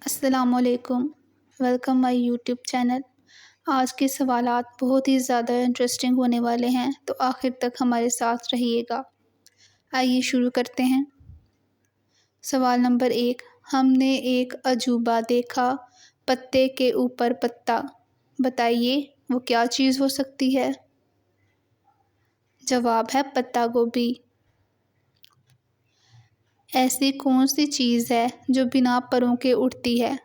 السلام علیکم، ویلکم مائی YouTube channel. آج کے سوالات بہت ہی زیادہ انٹرسٹنگ ہونے والے ہیں، تو آخر تک ہمارے ساتھ رہیے گا۔ آئیے شروع کرتے ہیں۔ سوال نمبر 1، ہم نے ایک عجوبہ دیکھا، پتے کے اوپر پتا، بتائیے وہ کیا چیز ہو سکتی ہے؟ جواب ہے پتہ گوبھی۔ ایسی کون سی چیز ہے جو بنا پروں کے اڑتی ہے؟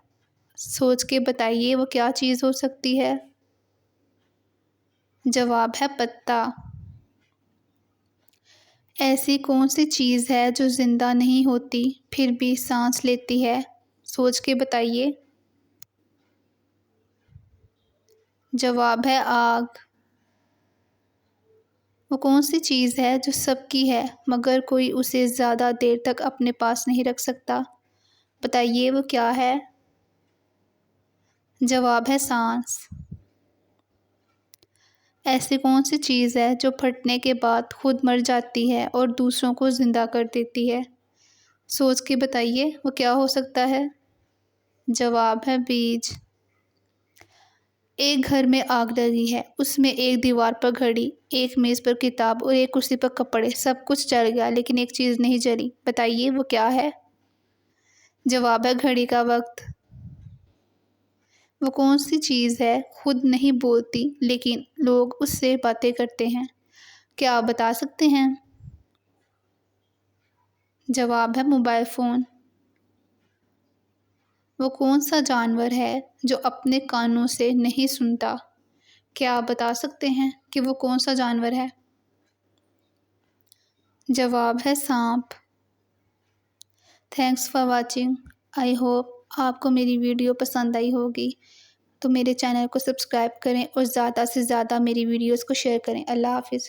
سوچ کے بتائیے وہ کیا چیز ہو سکتی ہے؟ جواب ہے پتا۔ ایسی کون سی چیز ہے جو زندہ نہیں ہوتی پھر بھی سانس لیتی ہے؟ سوچ کے بتائیے۔ جواب ہے آگ۔ وہ کون سی چیز ہے جو سب کی ہے مگر کوئی اسے زیادہ دیر تک اپنے پاس نہیں رکھ سکتا؟ بتائیے وہ کیا ہے؟ جواب ہے سانس۔ ایسی کون سی چیز ہے جو پھٹنے کے بعد خود مر جاتی ہے اور دوسروں کو زندہ کر دیتی ہے؟ سوچ کے بتائیے وہ کیا ہو سکتا ہے؟ جواب ہے بیج۔ ایک گھر میں آگ لگی ہے، اس میں ایک دیوار پر گھڑی، ایک میز پر کتاب اور ایک کرسی پر کپڑے، سب کچھ جل گیا لیکن ایک چیز نہیں جلی، بتائیے وہ کیا ہے؟ جواب ہے گھڑی کا وقت۔ وہ کون سی چیز ہے خود نہیں بولتی لیکن لوگ اس سے باتیں کرتے ہیں؟ کیا آپ بتا سکتے ہیں؟ جواب ہے موبائل فون۔ وہ کون سا جانور ہے جو اپنے کانوں سے نہیں سنتا؟ کیا آپ بتا سکتے ہیں کہ وہ کون سا جانور ہے؟ جواب ہے سانپ۔ Thanks for watching. I hope آپ کو میری ویڈیو پسند آئی ہوگی، تو میرے چینل کو سبسکرائب کریں اور زیادہ سے زیادہ میری ویڈیوز کو شیئر کریں۔ اللہ حافظ۔